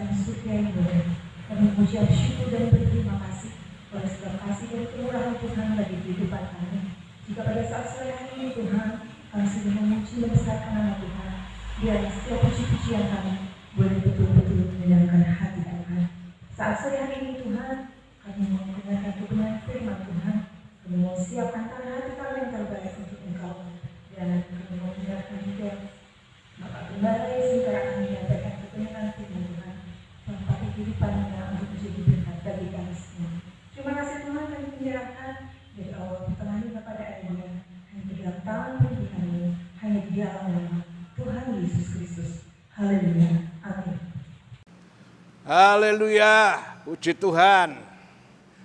kerajaan surga yang benar. Kami mengucap syukur dan berterima kasih oleh segala kasih dan kemurahan Tuhan bagi kehidupan kami. Jika pada saat sore hari ini Tuhan, kami sudah memuji membesarkan nama Tuhan, biarlah setiap puji-pujian kami boleh betul-betul menyenangkan hati Tuhan. Saat sore hari ini Tuhan, kami mau mendengarkan kebenaran firman Tuhan. Kami mau siapkan tangan hati kami yang terbaik untuk Engkau. Dan kami mau mendengarkan juga Bapak Gembala yang akan menyampaikan kebenaran firman Tuhan. Bapak kehidupannya untuk menjadi berkat bagi kami semua. Terima kasih Tuhan, kami menyerahkan dari awal pertengahan kepada akhirnya. Hanya di dalam tangan Tuhan, hanya di dalam nama Tuhan Yesus Kristus. Haleluya. Amin. Haleluya, puji Tuhan.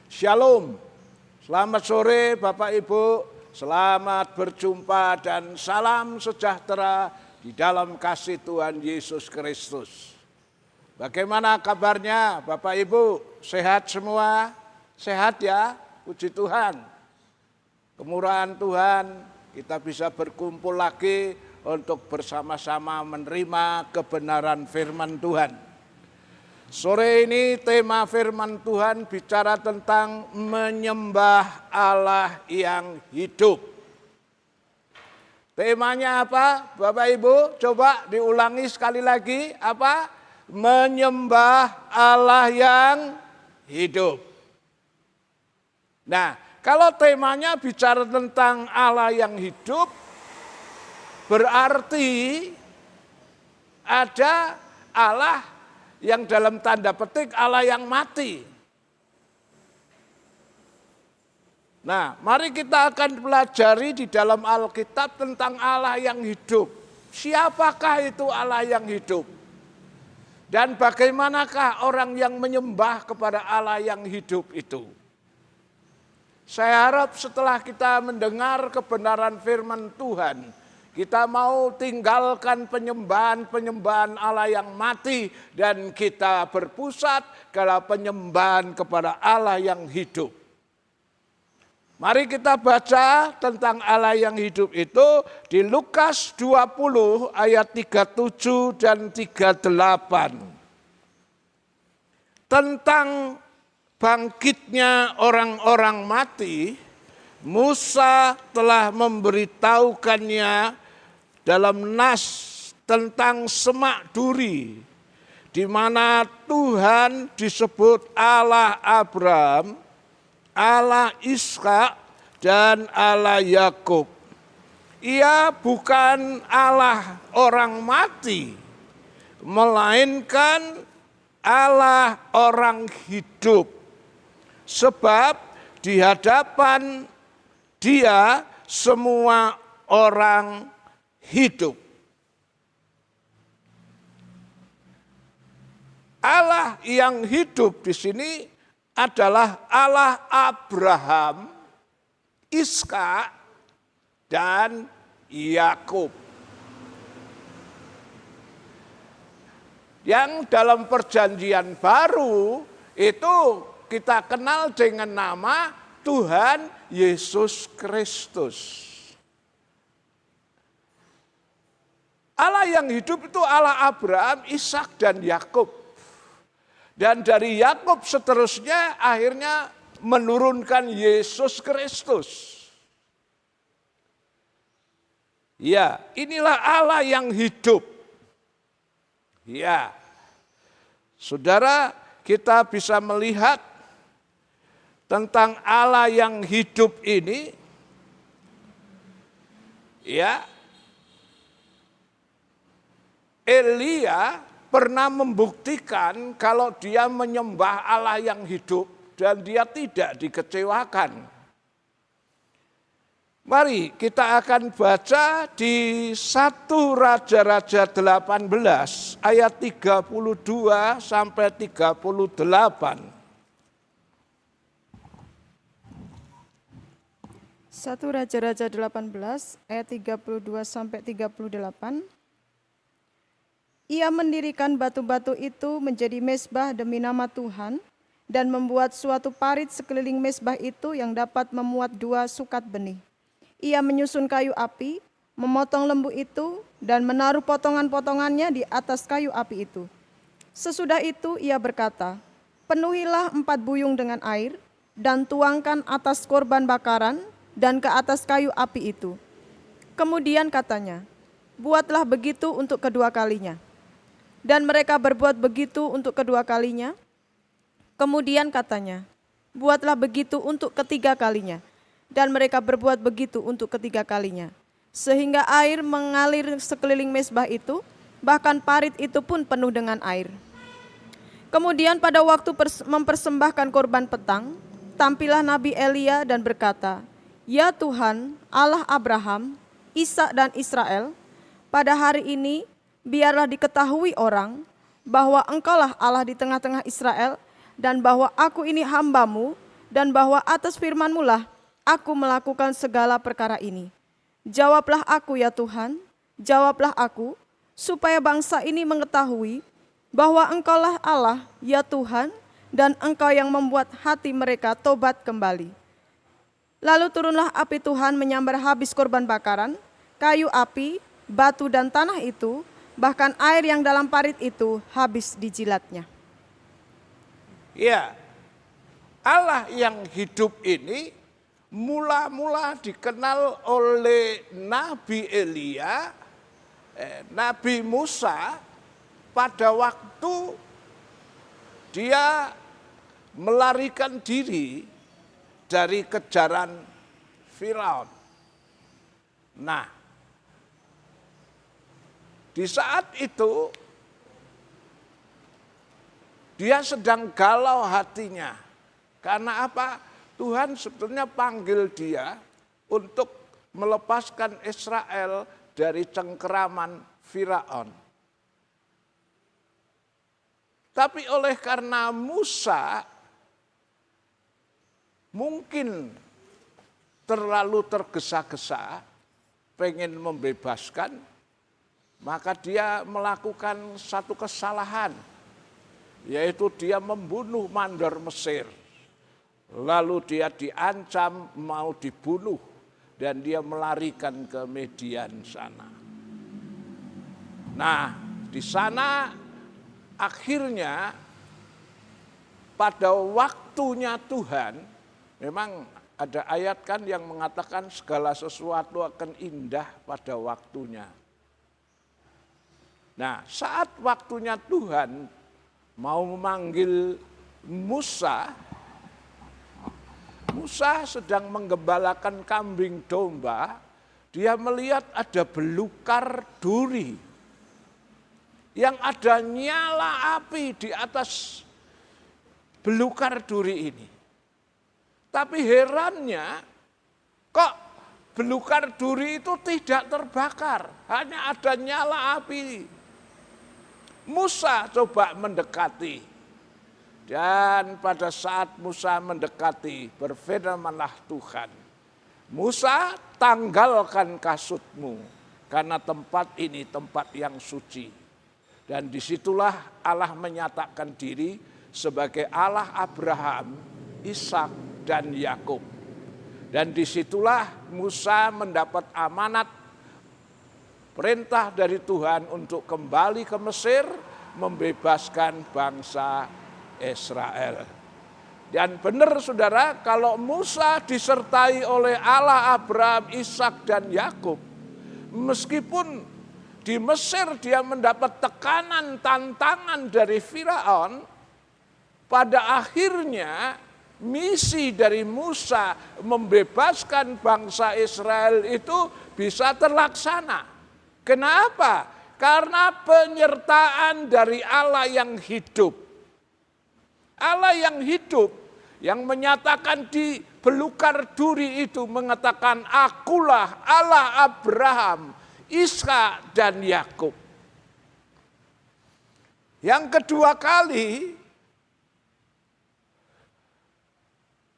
Shalom. Selamat sore Bapak Ibu, selamat berjumpa dan salam sejahtera di dalam kasih Tuhan Yesus Kristus. Bagaimana kabarnya Bapak Ibu? Sehat semua? Sehat ya? Puji Tuhan. Kemurahan Tuhan, kita bisa berkumpul lagi untuk bersama-sama menerima kebenaran firman Tuhan. Sore ini tema firman Tuhan bicara tentang menyembah Allah yang hidup. Temanya apa Bapak Ibu? Coba diulangi sekali lagi. Apa? Menyembah Allah yang hidup. Nah, kalau temanya bicara tentang Allah yang hidup, berarti ada Allah yang dalam tanda petik Allah yang mati. Nah, mari kita akan pelajari di dalam Alkitab tentang Allah yang hidup. Siapakah itu Allah yang hidup? Dan bagaimanakah orang yang menyembah kepada Allah yang hidup itu? Saya harap setelah kita mendengar kebenaran firman Tuhan, kita mau tinggalkan penyembahan Allah yang mati dan kita berpusat kepada penyembahan kepada Allah yang hidup. Mari kita baca tentang Allah yang hidup itu di Lukas 20 ayat 37 dan 38. Tentang bangkitnya orang-orang mati, Musa telah memberitahukannya dalam nas tentang semak duri, di mana Tuhan disebut Allah Abraham, Allah Ishak, dan Allah Yakub. Ia bukan Allah orang mati, melainkan Allah orang hidup. Sebab di hadapan Dia semua orang hidup. Allah yang hidup di sini adalah Allah Abraham, Ishak, dan Yakub. Yang dalam perjanjian baru itu kita kenal dengan nama Tuhan Yesus Kristus. Allah yang hidup itu Allah Abraham, Ishak, dan Yakub. Dan dari Yakub seterusnya akhirnya menurunkan Yesus Kristus. Ya, inilah Allah yang hidup. Ya, saudara, kita bisa melihat tentang Allah yang hidup ini. Ya, Elia pernah membuktikan kalau dia menyembah Allah yang hidup dan dia tidak dikecewakan. Mari kita akan baca di 1 Raja-Raja 18 ayat 32 sampai 38. 1 Raja-Raja 18 ayat 32 sampai 38. Ia mendirikan batu-batu itu menjadi mezbah demi nama Tuhan dan membuat suatu parit sekeliling mezbah itu yang dapat memuat 2 sukat benih. Ia menyusun kayu api, memotong lembu itu dan menaruh potongan-potongannya di atas kayu api itu. Sesudah itu ia berkata, penuhilah 4 buyung dengan air, dan tuangkan atas korban bakaran dan ke atas kayu api itu. Kemudian katanya, buatlah begitu untuk kedua kalinya. Dan mereka berbuat begitu untuk kedua kalinya. Kemudian katanya, buatlah begitu untuk ketiga kalinya. Dan mereka berbuat begitu untuk ketiga kalinya. Sehingga air mengalir sekeliling mezbah itu, bahkan parit itu pun penuh dengan air. Kemudian pada waktu mempersembahkan korban petang, tampillah Nabi Elia dan berkata, ya Tuhan, Allah Abraham, Ishak dan Israel, pada hari ini biarlah diketahui orang bahwa Engkaulah Allah di tengah-tengah Israel, dan bahwa aku ini hamba-Mu, dan bahwa atas firman-Mu lah aku melakukan segala perkara ini. Jawablah aku ya Tuhan, jawablah aku, supaya bangsa ini mengetahui bahwa Engkaulah Allah, ya Tuhan, dan Engkau yang membuat hati mereka tobat kembali. Lalu turunlah api Tuhan menyambar habis korban bakaran, kayu api, batu dan tanah itu, bahkan air yang dalam parit itu habis dijilatnya. Ya, Allah yang hidup ini mula-mula dikenal oleh Nabi Elia, Nabi Musa, pada waktu dia melarikan diri dari kejaran Firaun. Nah, di saat itu dia sedang galau hatinya. Karena apa? Tuhan sebetulnya panggil dia untuk melepaskan Israel dari cengkeraman Firaun. Tapi oleh karena Musa mungkin terlalu tergesa-gesa, pengen membebaskan, maka dia melakukan satu kesalahan, yaitu dia membunuh mandor Mesir. Lalu dia diancam mau dibunuh dan dia melarikan ke Median sana. Nah, di sana akhirnya pada waktunya Tuhan, memang ada ayat kan yang mengatakan segala sesuatu akan indah pada waktunya. Nah, saat waktunya Tuhan mau memanggil Musa, Musa sedang menggembalakan kambing domba, dia melihat ada belukar duri. Yang ada nyala api di atas belukar duri ini. Tapi herannya, kok belukar duri itu tidak terbakar, hanya ada nyala api. Musa coba mendekati, dan pada saat Musa mendekati, berfirmanlah Tuhan, Musa, tanggalkan kasutmu, karena tempat ini tempat yang suci. Dan disitulah Allah menyatakan diri sebagai Allah Abraham, Ishak, dan Yakub. Dan disitulah Musa mendapat amanat perintah dari Tuhan untuk kembali ke Mesir, membebaskan bangsa Israel. Dan benar saudara, kalau Musa disertai oleh Allah Abraham, Ishak, dan Yakub, meskipun di Mesir dia mendapat tekanan, tantangan dari Firaun, pada akhirnya misi dari Musa membebaskan bangsa Israel itu bisa terlaksana. Kenapa? Karena penyertaan dari Allah yang hidup. Allah yang hidup, yang menyatakan di belukar duri itu, mengatakan, akulah Allah Abraham, Ishak, dan Yakub. Yang kedua kali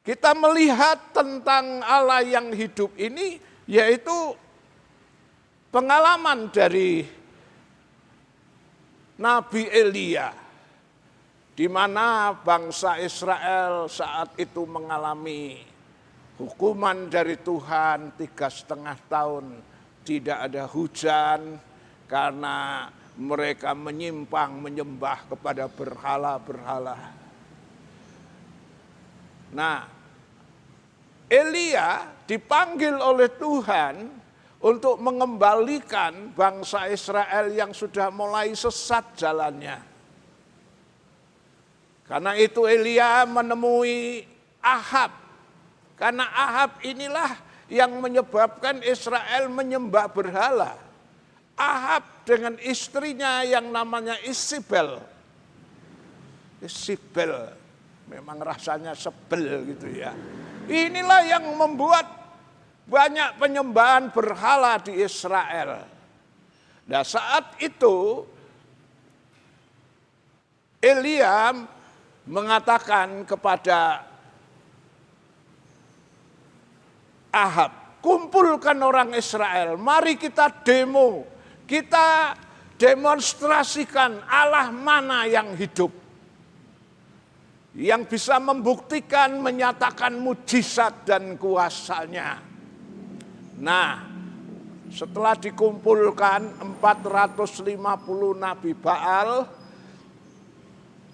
kita melihat tentang Allah yang hidup ini, yaitu pengalaman dari Nabi Elia, di mana bangsa Israel saat itu mengalami hukuman dari Tuhan 3,5 tahun. Tidak ada hujan karena mereka menyimpang menyembah kepada berhala-berhala. Nah, Elia dipanggil oleh Tuhan untuk mengembalikan bangsa Israel yang sudah mulai sesat jalannya. Karena itu Elia menemui Ahab. Karena Ahab inilah yang menyebabkan Israel menyembah berhala. Ahab dengan istrinya yang namanya Isabel. Isabel memang rasanya sebel gitu ya. Inilah yang membuat banyak penyembahan berhala di Israel. Nah, saat itu Elia mengatakan kepada Ahab, kumpulkan orang Israel, mari kita demo. Kita demonstrasikan Allah mana yang hidup. Yang bisa membuktikan, menyatakan mujizat dan kuasanya. Nah, setelah dikumpulkan 450 Nabi Baal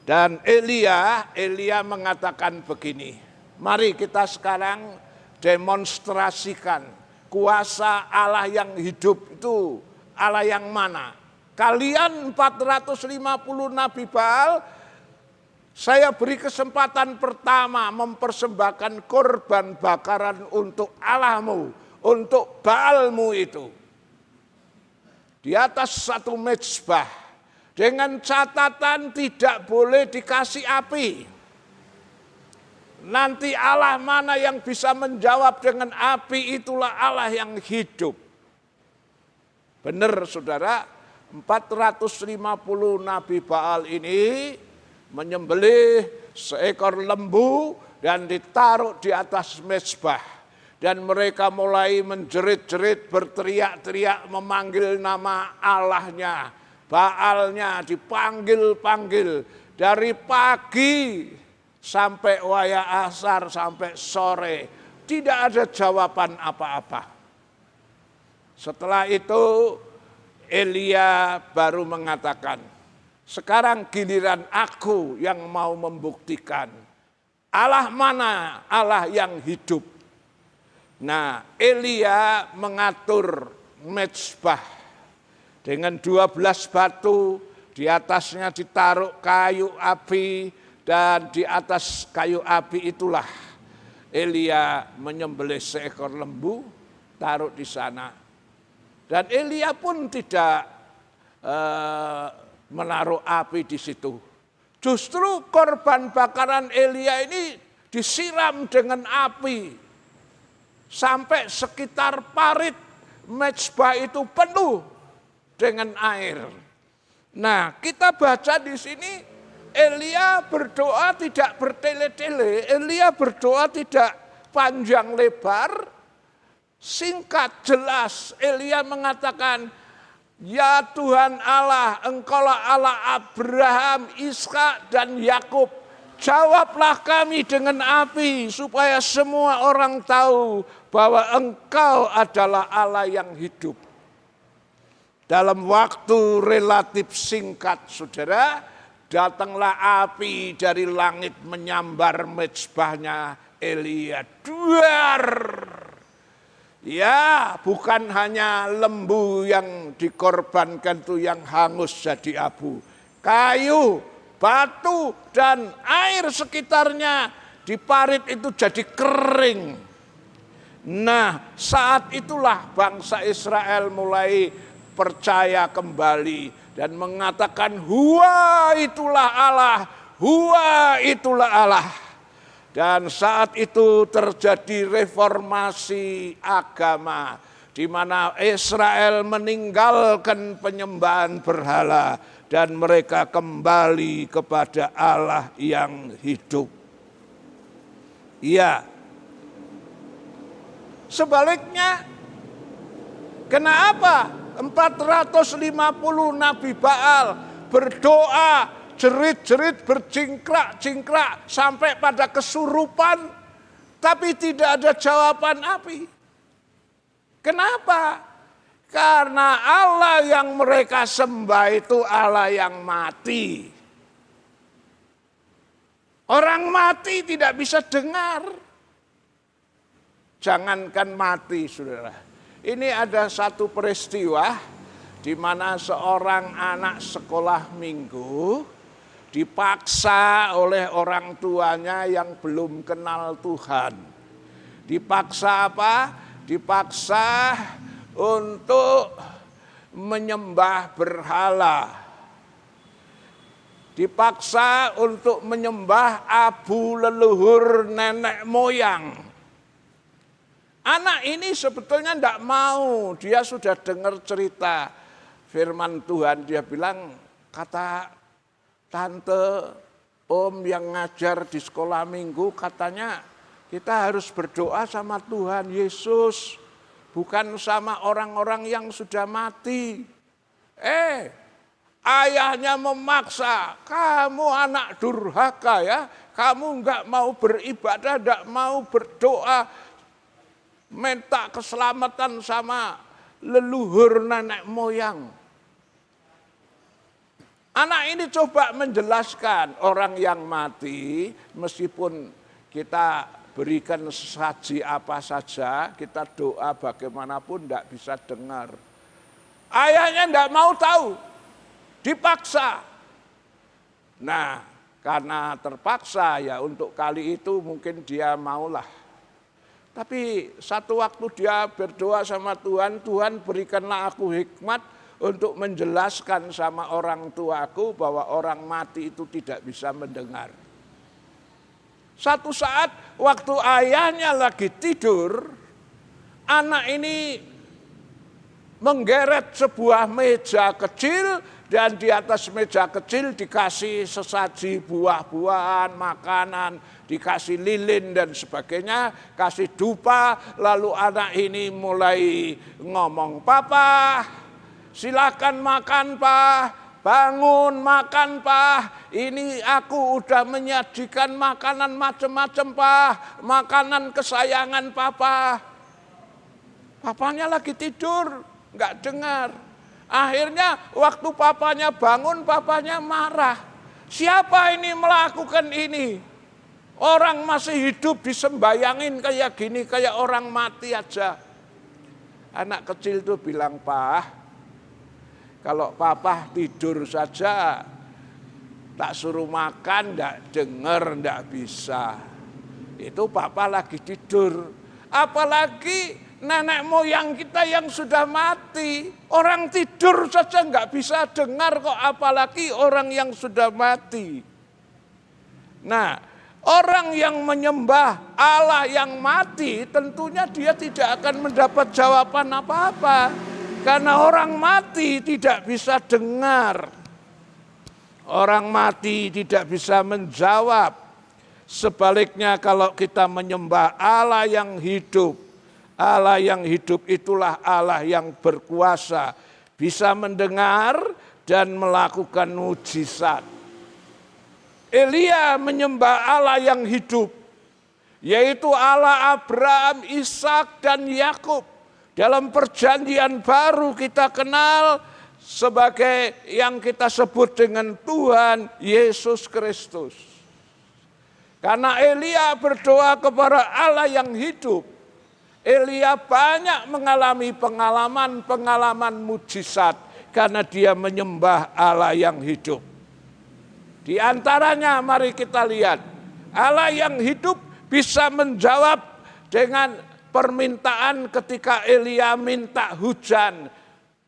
dan Elia mengatakan begini, mari kita sekarang demonstrasikan kuasa Allah yang hidup itu Allah yang mana? Kalian 450 Nabi Baal, saya beri kesempatan pertama mempersembahkan korban bakaran untuk Allahmu, untuk Baalmu itu. Di atas satu mezbah, dengan catatan tidak boleh dikasih api. Nanti Allah mana yang bisa menjawab dengan api, itulah Allah yang hidup. Benar saudara, 450 Nabi Baal ini menyembelih seekor lembu dan ditaruh di atas mezbah. Dan mereka mulai menjerit-jerit, berteriak-teriak, memanggil nama Allahnya. Baalnya dipanggil-panggil dari pagi sampai waya asar, sampai sore. Tidak ada jawaban apa-apa. Setelah itu Elia baru mengatakan, sekarang giliran aku yang mau membuktikan Allah mana Allah yang hidup. Nah, Elia mengatur mezbah dengan 12 batu, di atasnya ditaruh kayu api, dan di atas kayu api itulah Elia menyembelih seekor lembu, taruh di sana. Dan Elia pun tidak menaruh api di situ. Justru korban bakaran Elia ini disiram dengan api. Sampai sekitar parit mezbah itu penuh dengan air. Nah, kita baca di sini Elia berdoa tidak bertele-tele. Elia berdoa tidak panjang lebar. Singkat, jelas, Elia mengatakan, ya Tuhan Allah, Engkaulah Allah Abraham, Ishak dan Yakub. Jawablah kami dengan api, supaya semua orang tahu bahwa Engkau adalah Allah yang hidup. Dalam waktu relatif singkat, saudara, datanglah api dari langit menyambar mezbahnya Elia. Duar! Ya, bukan hanya lembu yang dikorbankan itu yang hangus jadi abu. Kayu, batu, dan air sekitarnya di parit itu jadi kering. Nah, saat itulah bangsa Israel mulai percaya kembali dan mengatakan, Huwa itulah Allah, Huwa itulah Allah. Dan saat itu terjadi reformasi agama, di mana Israel meninggalkan penyembahan berhala dan mereka kembali kepada Allah yang hidup. Iya. Sebaliknya, kenapa 450 Nabi Baal berdoa, jerit-jerit, berjingkrak-jingkrak sampai pada kesurupan, tapi tidak ada jawaban api? Kenapa? Karena Allah yang mereka sembah itu Allah yang mati. Orang mati tidak bisa dengar. Jangankan mati, saudara. Ini ada satu peristiwa di mana seorang anak sekolah minggu dipaksa oleh orang tuanya yang belum kenal Tuhan. Dipaksa apa? Dipaksa untuk menyembah berhala. Dipaksa untuk menyembah abu leluhur nenek moyang. Anak ini sebetulnya tidak mau, dia sudah dengar cerita firman Tuhan. Dia bilang, kata tante, om yang ngajar di sekolah minggu katanya kita harus berdoa sama Tuhan Yesus. Bukan sama orang-orang yang sudah mati. Ayahnya memaksa, kamu anak durhaka ya, kamu enggak mau beribadah, enggak mau berdoa, minta keselamatan sama leluhur nenek moyang. Anak ini coba menjelaskan orang yang mati, meskipun kita berikan sesaji apa saja, kita doa bagaimanapun enggak bisa dengar. Ayahnya enggak mau tahu. Dipaksa. Nah, karena terpaksa ya untuk kali itu mungkin dia maulah. Tapi satu waktu dia berdoa sama Tuhan, Tuhan berikanlah aku hikmat untuk menjelaskan sama orang tuaku bahwa orang mati itu tidak bisa mendengar. Satu saat waktu ayahnya lagi tidur, anak ini menggeret sebuah meja kecil, dan di atas meja kecil dikasih sesaji buah-buahan, makanan, dikasih lilin dan sebagainya, kasih dupa. Lalu anak ini mulai ngomong, papa silakan makan pak, bangun makan pak, ini aku udah menyajikan makanan macam-macam pak, makanan kesayangan papa. Papanya lagi tidur, nggak dengar. Akhirnya waktu papanya bangun, papanya marah. Siapa ini melakukan ini? Orang masih hidup disembayangin kayak gini, kayak orang mati aja. Anak kecil itu bilang, Pak, kalau papa tidur saja, tak suruh makan, nggak dengar, nggak bisa. Itu papa lagi tidur. Apalagi nenek moyang kita yang sudah mati, orang tidur saja nggak bisa dengar kok, apalagi orang yang sudah mati. Nah, orang yang menyembah Allah yang mati, tentunya dia tidak akan mendapat jawaban apa-apa. Karena orang mati tidak bisa dengar. Orang mati tidak bisa menjawab. Sebaliknya kalau kita menyembah Allah yang hidup, Allah yang hidup itulah Allah yang berkuasa, bisa mendengar dan melakukan mujizat. Elia menyembah Allah yang hidup, yaitu Allah Abraham, Ishak dan Yakub. Dalam perjanjian baru kita kenal sebagai yang kita sebut dengan Tuhan Yesus Kristus. Karena Elia berdoa kepada Allah yang hidup, Elia banyak mengalami pengalaman mujizat karena dia menyembah Allah yang hidup. Di antaranya mari kita lihat, Allah yang hidup bisa menjawab dengan permintaan ketika Elia minta hujan.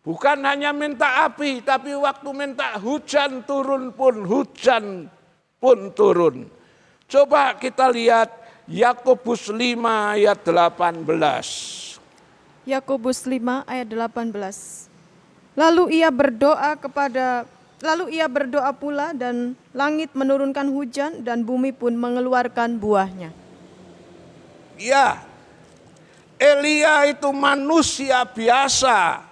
Bukan hanya minta api, tapi waktu minta hujan turun pun hujan pun turun. Coba kita lihat Yakobus 5 ayat 18. Yakobus 5 ayat 18. Lalu ia berdoa pula dan langit menurunkan hujan dan bumi pun mengeluarkan buahnya. Ya, Elia itu manusia biasa.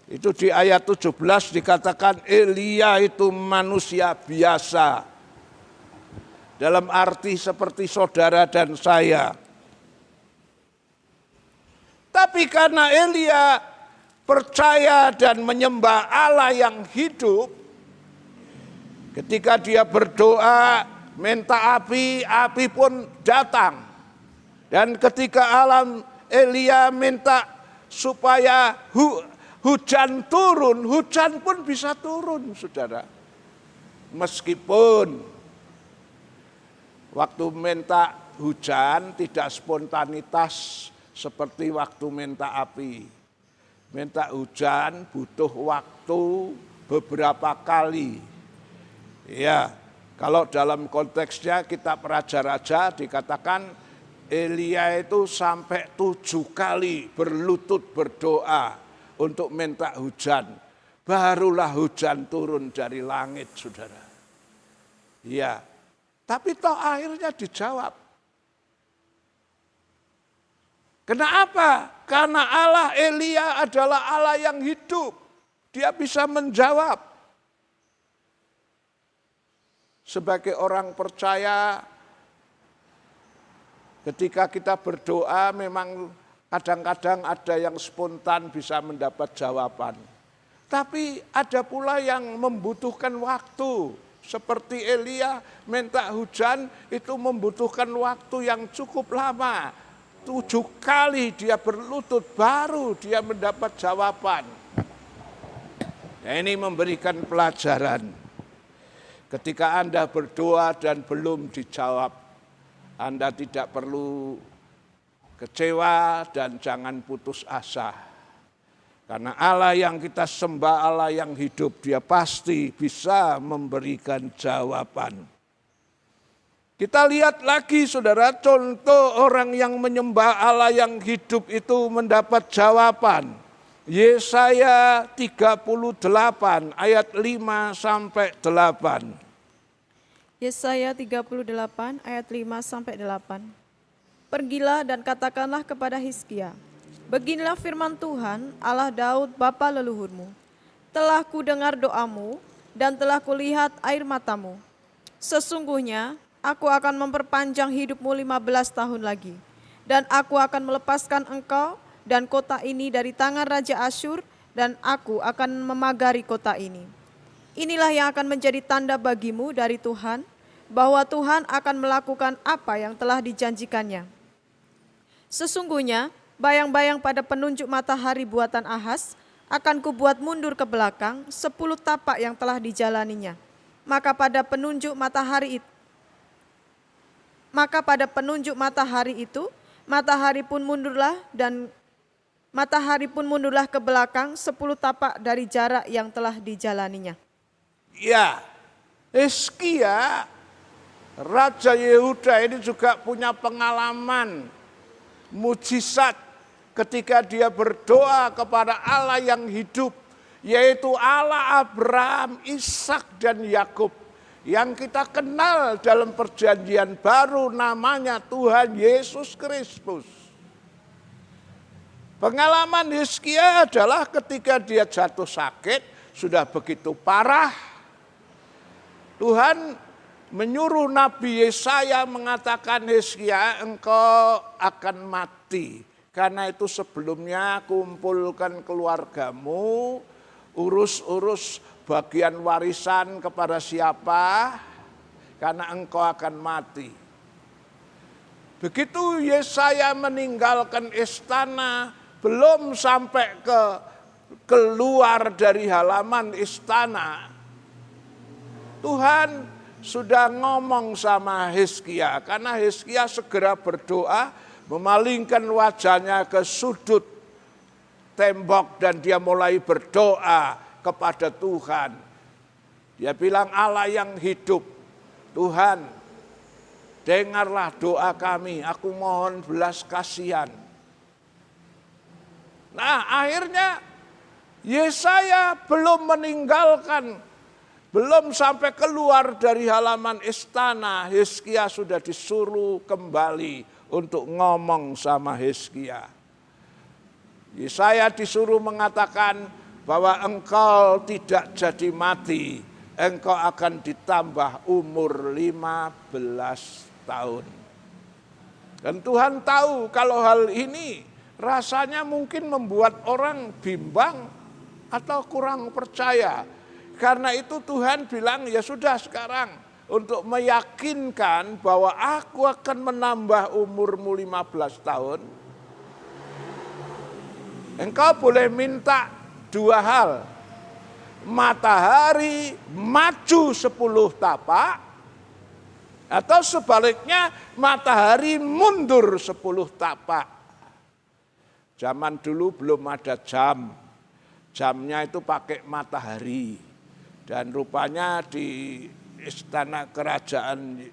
Itu di ayat 17 dikatakan Elia itu manusia biasa. Dalam arti seperti saudara dan saya. Tapi karena Elia percaya dan menyembah Allah yang hidup, ketika dia berdoa minta api, api pun datang. Dan ketika Elia minta supaya hujan turun, hujan pun bisa turun, saudara. Meskipun waktu minta hujan tidak spontanitas seperti waktu minta api. Minta hujan butuh waktu beberapa kali. Ya, kalau dalam konteksnya kitab Raja-Raja dikatakan Elia itu sampai 7 kali berlutut berdoa untuk minta hujan. Barulah hujan turun dari langit, saudara. Ya, tapi toh akhirnya dijawab. Kenapa? Karena Allah Elia adalah Allah yang hidup. Dia bisa menjawab. Sebagai orang percaya, ketika kita berdoa memang kadang-kadang ada yang spontan bisa mendapat jawaban. Tapi ada pula yang membutuhkan waktu. Seperti Elia minta hujan itu membutuhkan waktu yang cukup lama. 7 kali dia berlutut baru dia mendapat jawaban. Nah, ini memberikan pelajaran. Ketika Anda berdoa dan belum dijawab, Anda tidak perlu kecewa dan jangan putus asa. Karena Allah yang kita sembah, Allah yang hidup, dia pasti bisa memberikan jawaban. Kita lihat lagi saudara, contoh orang yang menyembah Allah yang hidup itu mendapat jawaban. Yesaya 38 ayat 5 sampai 8. Yesaya 38 ayat 5 sampai 8. Pergilah dan katakanlah kepada Hizkia, beginilah firman Tuhan, Allah Daud bapa leluhurmu. Telah ku dengar doamu dan telah kulihat air matamu. Sesungguhnya aku akan memperpanjang hidupmu 15 tahun lagi, dan aku akan melepaskan engkau dan kota ini dari tangan Raja Asyur, dan aku akan memagari kota ini. Inilah yang akan menjadi tanda bagimu dari Tuhan, bahwa Tuhan akan melakukan apa yang telah dijanjikannya. Sesungguhnya bayang-bayang pada penunjuk matahari buatan Ahaz akan kubuat mundur ke belakang 10 tapak yang telah dijalaninya. Maka pada penunjuk matahari itu, matahari pun mundurlah ke belakang 10 tapak dari jarak yang telah dijalaninya. Ya, Hizkia, Raja Yehuda ini juga punya pengalaman mujizat ketika dia berdoa kepada Allah yang hidup, yaitu Allah Abraham, Ishak dan Yakub. Yang kita kenal dalam perjanjian baru namanya Tuhan Yesus Kristus. Pengalaman Hizkia adalah ketika dia jatuh sakit, sudah begitu parah. Tuhan menyuruh Nabi Yesaya mengatakan, Hizkia, engkau akan mati. Karena itu sebelumnya kumpulkan keluargamu, urus bagian warisan kepada siapa, karena engkau akan mati. Begitu Yesaya meninggalkan istana, belum sampai keluar dari halaman istana, Tuhan sudah ngomong sama Hizkia, karena Hizkia segera berdoa, memalingkan wajahnya ke sudut tembok dan dia mulai berdoa kepada Tuhan. Dia bilang, Allah yang hidup, Tuhan, dengarlah doa kami, aku mohon belas kasihan. Nah, akhirnya Yesaya belum sampai keluar dari halaman istana, Hizkia sudah disuruh kembali untuk ngomong sama Hizkia. Yesaya disuruh mengatakan bahwa engkau tidak jadi mati, engkau akan ditambah umur 15 tahun. Dan Tuhan tahu kalau hal ini rasanya mungkin membuat orang bimbang atau kurang percaya. Karena itu Tuhan bilang, ya sudah sekarang untuk meyakinkan bahwa aku akan menambah umurmu 15 tahun. Engkau boleh minta dua hal. Matahari maju 10 tapak, atau sebaliknya matahari mundur 10 tapak. Zaman dulu belum ada jam. Jamnya itu pakai matahari. Dan rupanya di istana kerajaan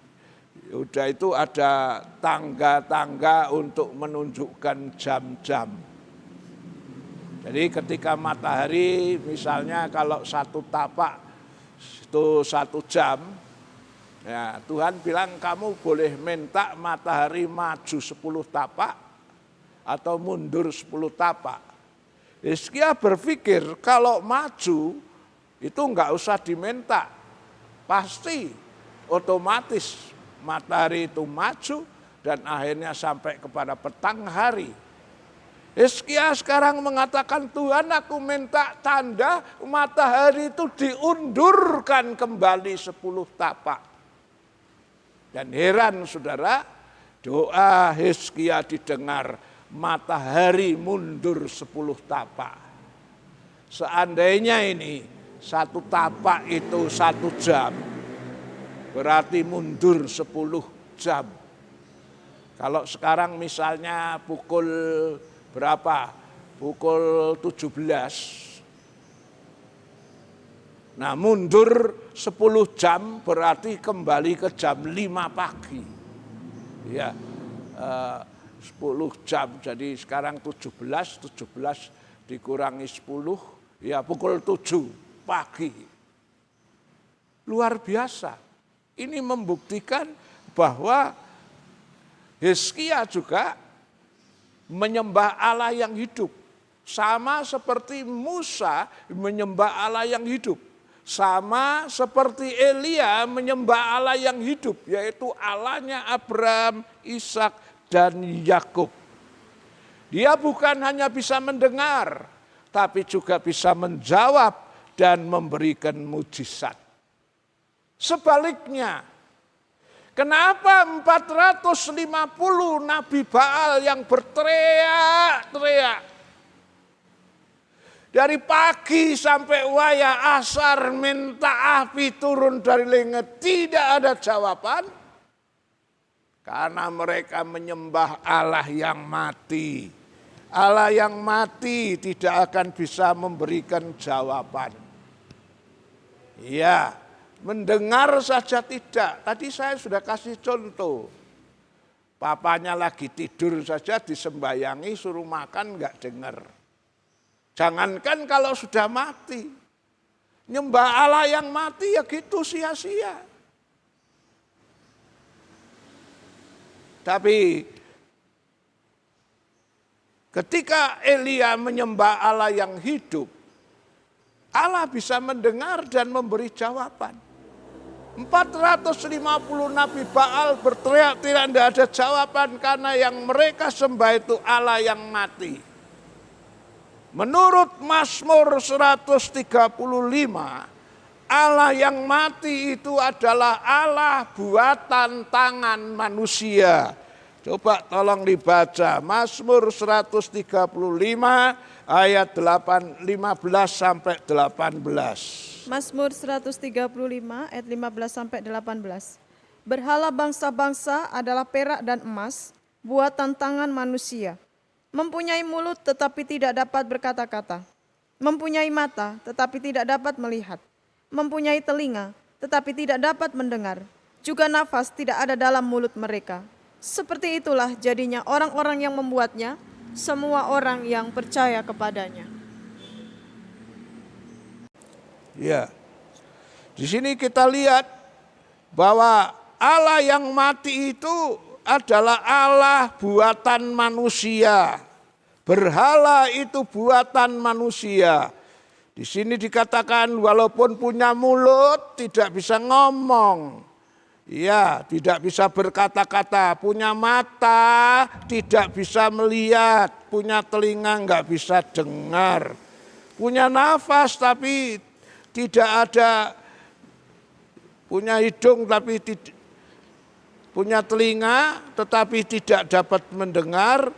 Yehuda itu ada tangga-tangga untuk menunjukkan jam-jam. Jadi ketika matahari misalnya kalau 1 tapak itu 1 jam, ya Tuhan bilang kamu boleh minta matahari maju 10 tapak atau mundur 10 tapak. Hizkia berpikir kalau maju itu enggak usah diminta, pasti otomatis matahari itu maju dan akhirnya sampai kepada petang hari. Hizkia sekarang mengatakan, Tuhan aku minta tanda matahari itu diundurkan kembali 10 tapak. Dan heran saudara, doa Hizkia didengar, matahari mundur 10 tapak. Seandainya ini 1 tapak itu 1 jam, berarti mundur 10 jam. Kalau sekarang misalnya pukul berapa? Pukul 17. Nah mundur 10 jam berarti kembali ke jam 5 pagi. Ya, 10 jam, jadi sekarang 17 dikurangi 10, ya pukul 7 pagi. Luar biasa. Ini membuktikan bahwa Hizkia juga menyembah Allah yang hidup. Sama seperti Musa menyembah Allah yang hidup. Sama seperti Elia menyembah Allah yang hidup, yaitu Allahnya Abraham, Ishak, dan Yakub. Dia bukan hanya bisa mendengar, tapi juga bisa menjawab dan memberikan mujizat. Sebaliknya, kenapa 450 Nabi Baal yang berteriak-teriak dari pagi sampai wayah asar minta api turun dari langit, tidak ada jawaban? Karena mereka menyembah Allah yang mati. Allah yang mati tidak akan bisa memberikan jawaban. Ya, mendengar saja tidak. Tadi saya sudah kasih contoh. Papanya lagi tidur saja disembayangi, suruh makan enggak dengar. Jangankan kalau sudah mati. Nyembah Allah yang mati ya gitu sia-sia. Tapi ketika Elia menyembah Allah yang hidup, Allah bisa mendengar dan memberi jawaban. 450 Nabi Baal berteriak-teriak tidak ada jawaban karena yang mereka sembah itu Allah yang mati. Menurut Mazmur 135, Allah yang mati itu adalah Allah buatan tangan manusia. Coba tolong dibaca Mazmur 135 ayat 15 sampai 18. Mazmur 135 ayat 15 sampai 18. Berhala bangsa-bangsa adalah perak dan emas, buatan tangan manusia. Mempunyai mulut tetapi tidak dapat berkata-kata. Mempunyai mata tetapi tidak dapat melihat. Mempunyai telinga, tetapi tidak dapat mendengar. Juga nafas tidak ada dalam mulut mereka. Seperti itulah jadinya orang-orang yang membuatnya, semua orang yang percaya kepadanya. Ya, di sini kita lihat bahwa Allah yang mati itu adalah Allah buatan manusia. Berhala itu buatan manusia. Di sini dikatakan walaupun punya mulut tidak bisa ngomong. Ya, tidak bisa berkata-kata, punya mata tidak bisa melihat, punya telinga nggak bisa dengar, punya nafas tapi tidak ada, punya hidung tapi tidak, punya telinga tetapi tidak dapat mendengar,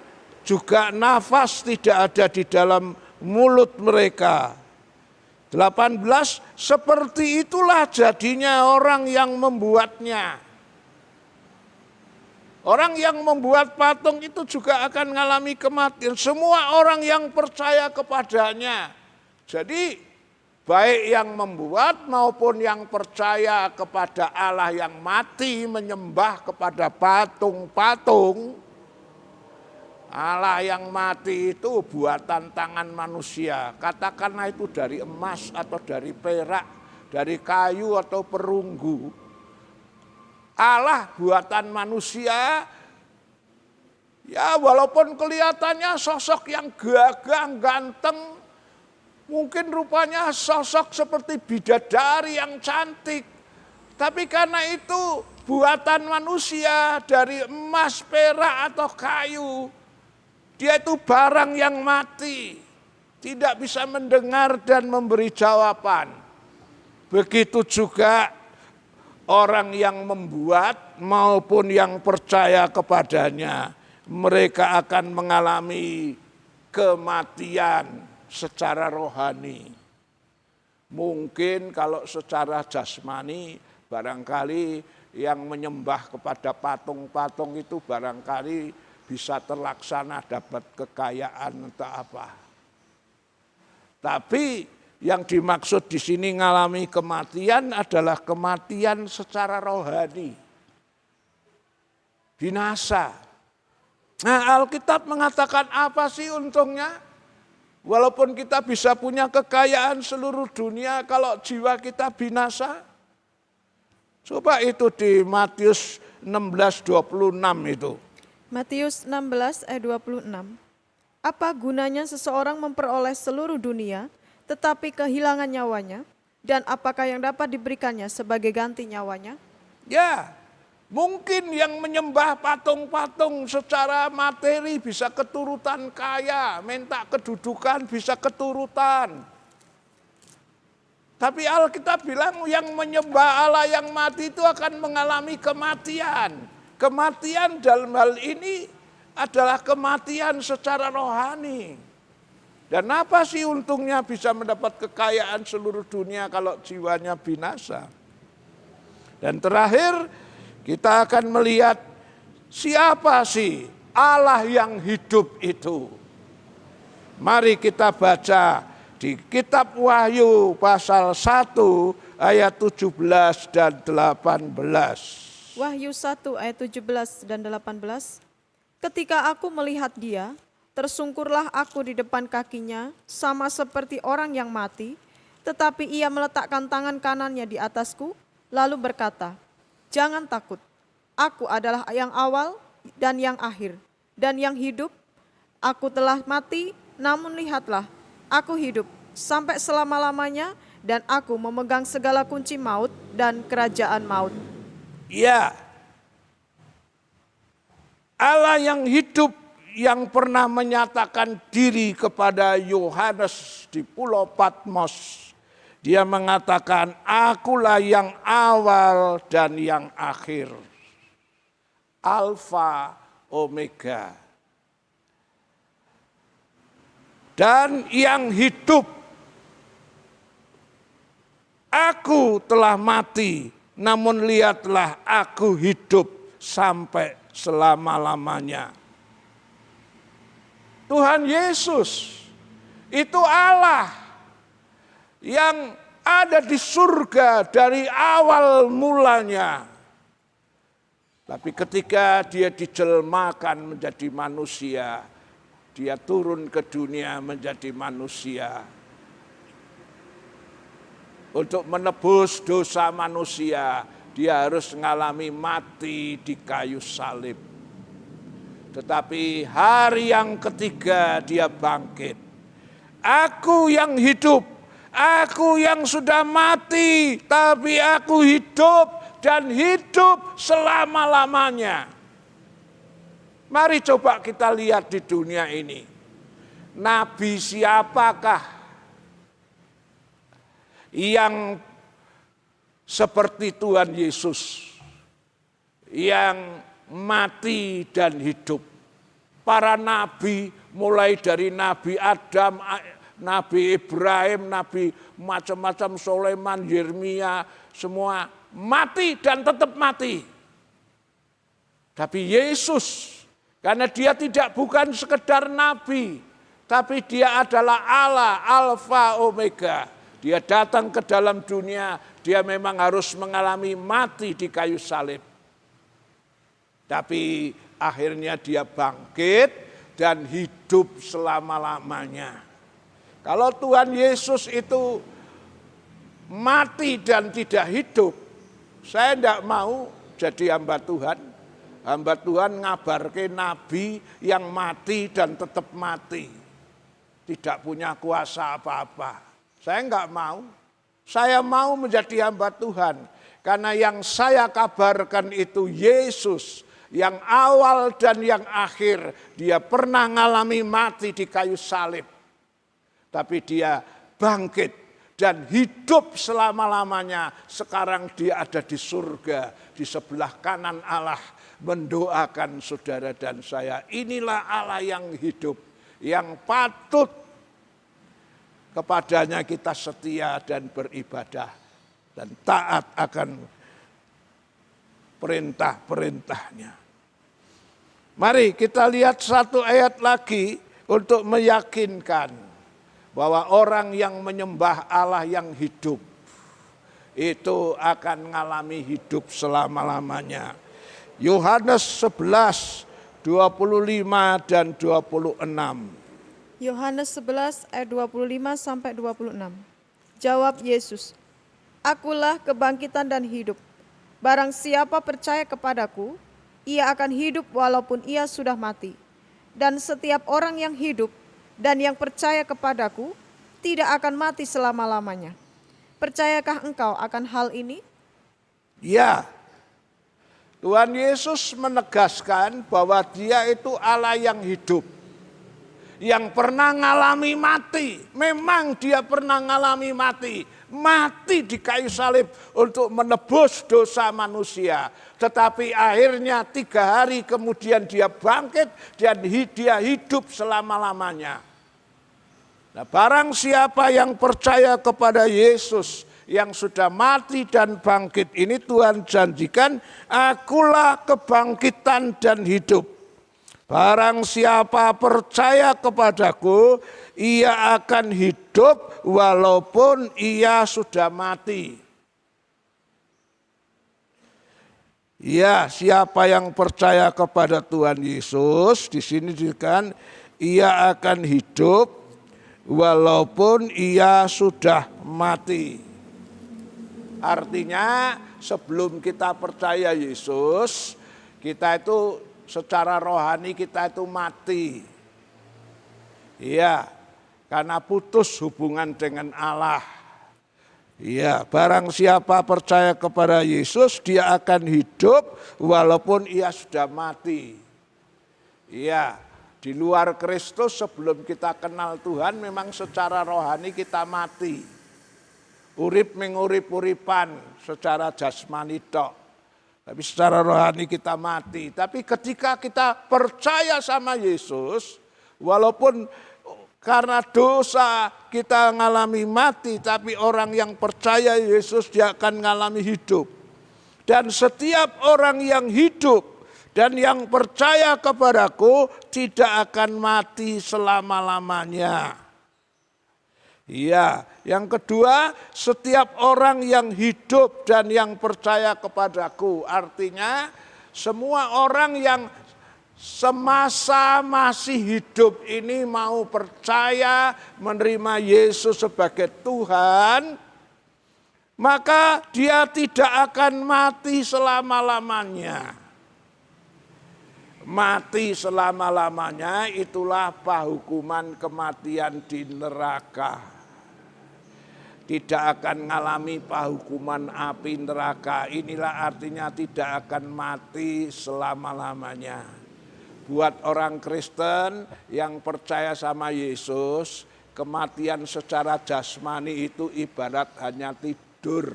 juga nafas tidak ada di dalam mulut mereka. 18, seperti itulah jadinya orang yang membuatnya. Orang yang membuat patung itu juga akan mengalami kematian. Semua orang yang percaya kepadanya. Jadi baik yang membuat maupun yang percaya kepada Allah yang mati menyembah kepada patung-patung. Allah yang mati itu buatan tangan manusia. Katakanlah itu dari emas atau dari perak, dari kayu atau perunggu. Allah buatan manusia, ya walaupun kelihatannya sosok yang gagah, ganteng, mungkin rupanya sosok seperti bidadari yang cantik. Tapi karena itu buatan manusia dari emas, perak atau kayu, dia itu barang yang mati, tidak bisa mendengar dan memberi jawaban. Begitu juga orang yang membuat maupun yang percaya kepadanya, mereka akan mengalami kematian secara rohani. Mungkin kalau secara jasmani, barangkali yang menyembah kepada patung-patung itu barangkali bisa terlaksana, dapat kekayaan atau apa. Tapi yang dimaksud di sini ngalami kematian adalah kematian secara rohani. Binasa. Nah, Alkitab mengatakan apa sih untungnya? Walaupun kita bisa punya kekayaan seluruh dunia, kalau jiwa kita binasa. Coba itu di Matius 16:26 itu. Matius 16 ayat 26. Apa gunanya seseorang memperoleh seluruh dunia, tetapi kehilangan nyawanya? Dan apakah yang dapat diberikannya sebagai ganti nyawanya? Ya, mungkin yang menyembah patung-patung secara materi bisa keturutan kaya, minta kedudukan bisa keturutan. Tapi Alkitab bilang yang menyembah Allah yang mati itu akan mengalami kematian. Kematian dalam hal ini adalah kematian secara rohani. Dan apa sih untungnya bisa mendapat kekayaan seluruh dunia kalau jiwanya binasa? Dan terakhir kita akan melihat siapa sih Allah yang hidup itu. Mari kita baca di kitab Wahyu pasal 1 ayat 17 dan 18. Wahyu 1 ayat 17 dan 18. Ketika aku melihat dia, tersungkurlah aku di depan kakinya, sama seperti orang yang mati, tetapi ia meletakkan tangan kanannya di atasku, lalu berkata, jangan takut, aku adalah yang awal dan yang akhir, dan yang hidup. Aku telah mati, namun lihatlah, aku hidup sampai selama-lamanya, dan aku memegang segala kunci maut dan kerajaan maut. Ya, Allah yang hidup yang pernah menyatakan diri kepada Yohanes di Pulau Patmos. Dia mengatakan, akulah yang awal dan yang akhir. Alfa, Omega. Dan yang hidup. Aku telah mati. Namun lihatlah aku hidup sampai selama-lamanya. Tuhan Yesus itu Allah yang ada di surga dari awal mulanya. Tapi ketika dia dijelmakan menjadi manusia, dia turun ke dunia menjadi manusia. Untuk menebus dosa manusia, dia harus mengalami mati di kayu salib. Tetapi hari yang ketiga dia bangkit. Aku yang hidup, Aku yang sudah mati, tapi aku hidup dan hidup selama-lamanya. Mari coba kita lihat di dunia ini. Nabi siapakah yang seperti Tuhan Yesus, yang mati dan hidup? Para nabi, mulai dari Nabi Adam, Nabi Ibrahim, Nabi macam-macam, Sulaiman, Yeremia, semua mati dan tetap mati. Tapi Yesus, karena dia bukan sekedar nabi, tapi dia adalah Allah, Alfa Omega. Dia datang ke dalam dunia, dia memang harus mengalami mati di kayu salib. Tapi akhirnya dia bangkit dan hidup selama-lamanya. Kalau Tuhan Yesus itu mati dan tidak hidup, saya tidak mau jadi hamba Tuhan. Hamba Tuhan ngabarke nabi yang mati dan tetap mati. Tidak punya kuasa apa-apa. Saya enggak mau. Saya mau menjadi hamba Tuhan. Karena yang saya kabarkan itu Yesus. Yang awal dan yang akhir. Dia pernah ngalami mati di kayu salib. Tapi dia bangkit dan hidup selama-lamanya. Sekarang dia ada di surga, di sebelah kanan Allah, mendoakan saudara dan saya. Inilah Allah yang hidup, yang patut kepadanya kita setia dan beribadah dan taat akan perintah-perintahnya. Mari kita lihat satu ayat lagi untuk meyakinkan bahwa orang yang menyembah Allah yang hidup itu akan mengalami hidup selama-lamanya. Yohanes 11, 25 dan 26. Yohanes 11 ayat 25 sampai 26. Jawab Yesus, Akulah kebangkitan dan hidup. Barang siapa percaya kepadaku, ia akan hidup walaupun ia sudah mati. Dan setiap orang yang hidup dan yang percaya kepadaku tidak akan mati selama-lamanya. Percayakah engkau akan hal ini? Ya, Tuhan Yesus menegaskan bahwa dia itu Allah yang hidup. Yang pernah ngalami mati. Memang dia pernah ngalami mati. Mati di kayu salib untuk menebus dosa manusia. Tetapi akhirnya 3 hari kemudian dia bangkit dan dia hidup selama-lamanya. Nah, barang siapa yang percaya kepada Yesus yang sudah mati dan bangkit ini, Tuhan janjikan, akulah kebangkitan dan hidup. Barang siapa percaya kepadaku, ia akan hidup walaupun ia sudah mati. Ya, siapa yang percaya kepada Tuhan Yesus, di sini dikatakan ia akan hidup walaupun ia sudah mati. Artinya sebelum kita percaya Yesus, kita itu secara rohani kita itu mati. Iya, karena putus hubungan dengan Allah. Iya, barang siapa percaya kepada Yesus, dia akan hidup walaupun ia sudah mati. Iya, di luar Kristus sebelum kita kenal Tuhan memang secara rohani kita mati. Urip mengurip-uripan secara jasmani tok. Tapi secara rohani kita mati. Tapi ketika kita percaya sama Yesus, walaupun karena dosa kita mengalami mati, tapi orang yang percaya Yesus dia akan mengalami hidup. Dan setiap orang yang hidup dan yang percaya kepadaku tidak akan mati selama-lamanya. Iya, yang kedua, setiap orang yang hidup dan yang percaya kepadaku. Artinya semua orang yang semasa masih hidup ini mau percaya menerima Yesus sebagai Tuhan, maka dia tidak akan mati selama-lamanya. Mati selama-lamanya itulah pahukuman kematian di neraka. tidak akan mengalami penghukuman api neraka. Inilah artinya tidak akan mati selama-lamanya. Buat orang Kristen yang percaya sama Yesus, kematian secara jasmani itu ibarat hanya tidur.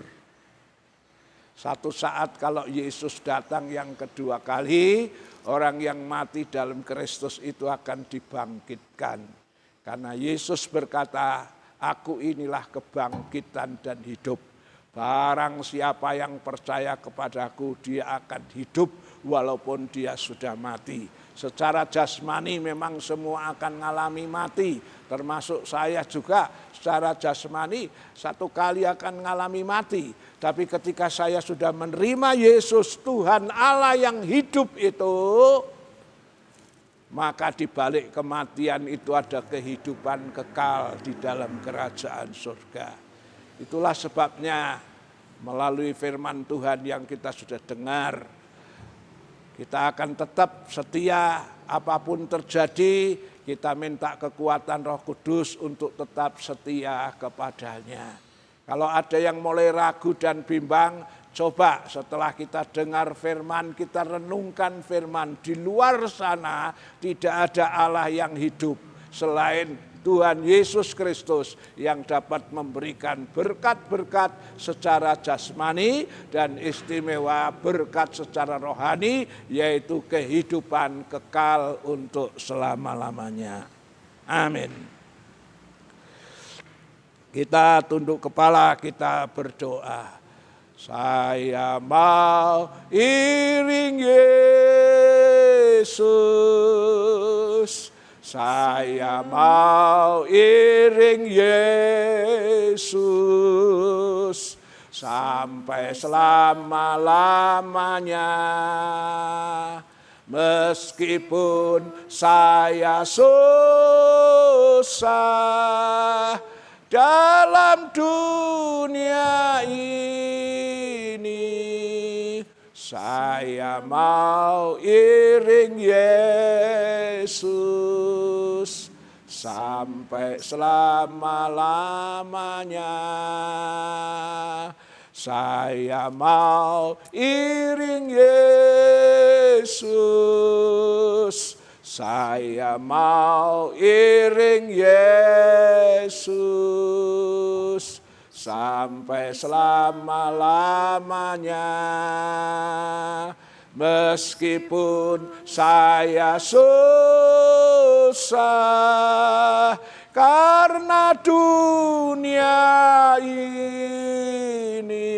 Satu saat kalau Yesus datang yang kedua kali, orang yang mati dalam Kristus itu akan dibangkitkan. Karena Yesus berkata, aku inilah kebangkitan dan hidup. Barang siapa yang percaya kepadaku, dia akan hidup walaupun dia sudah mati. Secara jasmani memang semua akan mengalami mati. Termasuk saya juga secara jasmani satu kali akan mengalami mati. Tapi ketika saya sudah menerima Yesus Tuhan Allah yang hidup itu, maka di balik kematian itu ada kehidupan kekal di dalam kerajaan surga. Itulah sebabnya melalui firman Tuhan yang kita sudah dengar, kita akan tetap setia apapun terjadi, kita minta kekuatan Roh Kudus untuk tetap setia kepadanya. Kalau ada yang mulai ragu dan bimbang, coba setelah kita dengar firman, kita renungkan firman. Di luar sana tidak ada Allah yang hidup selain Tuhan Yesus Kristus yang dapat memberikan berkat-berkat secara jasmani dan istimewa berkat secara rohani, yaitu kehidupan kekal untuk selama-lamanya. Amin. Kita tunduk kepala, kita berdoa. Saya mau iring Yesus. Saya mau iring Yesus sampai selama-lamanya. Meskipun saya susah dalam dunia ini, saya mau iring Yesus sampai selama-lamanya. Saya mau iring Yesus, saya mau iring Yesus sampai selama-lamanya. Meskipun saya susah karena dunia ini,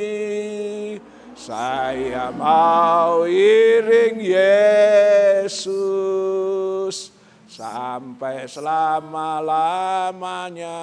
saya mau iring Yesus sampai selama-lamanya.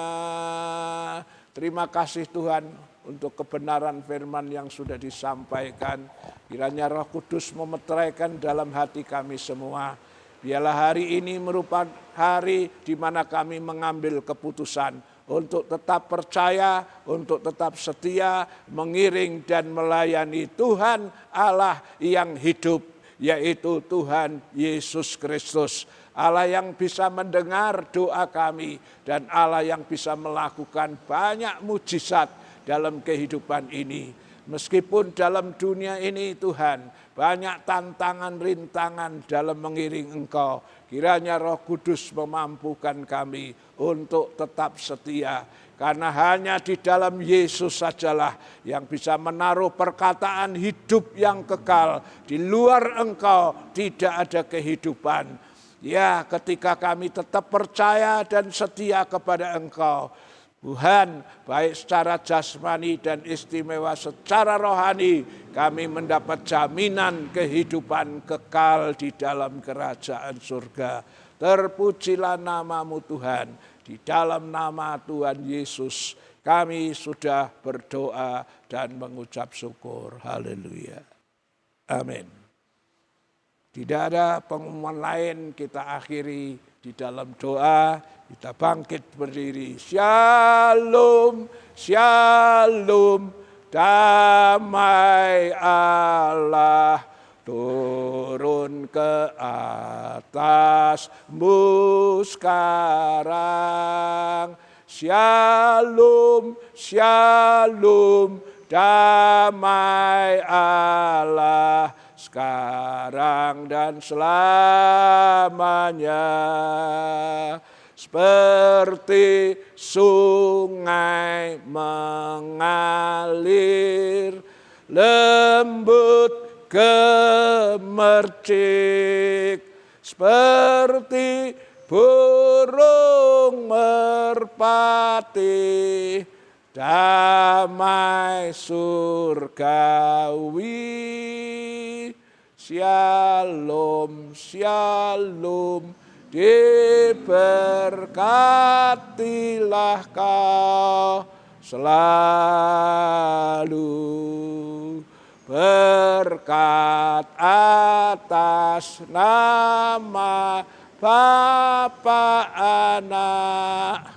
Terima kasih Tuhan untuk kebenaran firman yang sudah disampaikan. Kiranya Roh Kudus memeteraikan dalam hati kami semua. Biarlah hari ini merupakan hari di mana kami mengambil keputusan untuk tetap percaya, untuk tetap setia, mengiring dan melayani Tuhan Allah yang hidup, yaitu Tuhan Yesus Kristus. Allah yang bisa mendengar doa kami dan Allah yang bisa melakukan banyak mujizat dalam kehidupan ini. Meskipun dalam dunia ini Tuhan banyak tantangan rintangan dalam mengiring Engkau, kiranya Roh Kudus memampukan kami untuk tetap setia. Karena hanya di dalam Yesus sajalah yang bisa menaruh perkataan hidup yang kekal. Di luar Engkau tidak ada kehidupan. Ya, ketika kami tetap percaya dan setia kepada Engkau, Tuhan, baik secara jasmani dan istimewa secara rohani, kami mendapat jaminan kehidupan kekal di dalam kerajaan surga. Terpujilah nama-Mu Tuhan, di dalam nama Tuhan Yesus kami sudah berdoa dan mengucap syukur. Haleluya. Amin. Tidak ada pengumuman lain, kita akhiri di dalam doa, kita bangkit berdiri. Shalom, shalom, damai Allah turun ke atasmu sekarang. Shalom, shalom, damai Allah sekarang dan selamanya. Seperti sungai mengalir, lembut gemercik, seperti burung merpati, damai surgawi. Shalom, shalom, diberkatilah kau selalu. Berkat atas nama Bapa, Anak,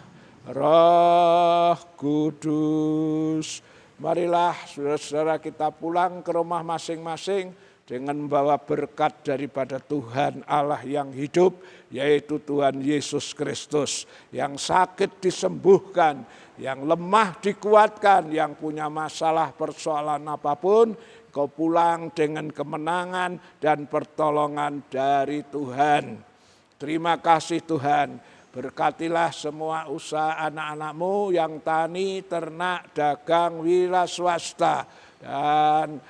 Roh Kudus. Marilah saudara-saudara kita pulang ke rumah masing-masing dengan membawa berkat daripada Tuhan Allah yang hidup, yaitu Tuhan Yesus Kristus. Yang sakit disembuhkan, yang lemah dikuatkan, yang punya masalah persoalan apapun, kau pulang dengan kemenangan dan pertolongan dari Tuhan. Terima kasih Tuhan. Berkatilah semua usaha anak-anakmu yang tani, ternak, dagang, wira swasta, dan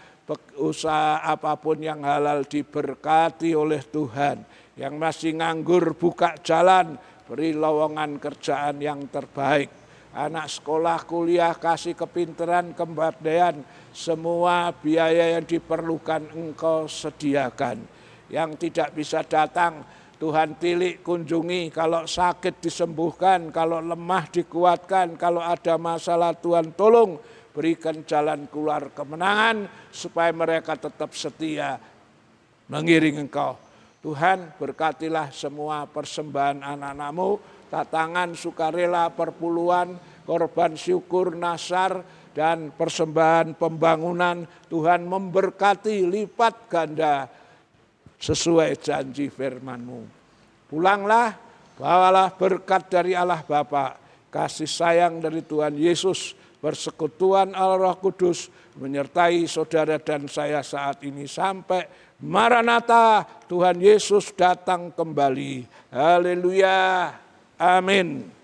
usaha apapun yang halal diberkati oleh Tuhan. Yang masih nganggur buka jalan, beri lowongan kerjaan yang terbaik. Anak sekolah, kuliah, kasih kepintaran, kemberdayaan, semua biaya yang diperlukan Engkau sediakan. Yang tidak bisa datang, Tuhan pilih, kunjungi. Kalau sakit disembuhkan, kalau lemah dikuatkan, kalau ada masalah Tuhan tolong. Berikan jalan keluar kemenangan supaya mereka tetap setia mengiring Engkau. Tuhan, berkatilah semua persembahan anak-anakmu, tatangan, sukarela, perpuluhan, korban syukur, nasar, dan persembahan pembangunan. Tuhan memberkati lipat ganda sesuai janji firman-Mu. Pulanglah, bawalah berkat dari Allah Bapa, kasih sayang dari Tuhan Yesus, persekutuan Allah Roh Kudus menyertai saudara dan saya saat ini sampai Maranatha, Tuhan Yesus datang kembali. Haleluya. Amin.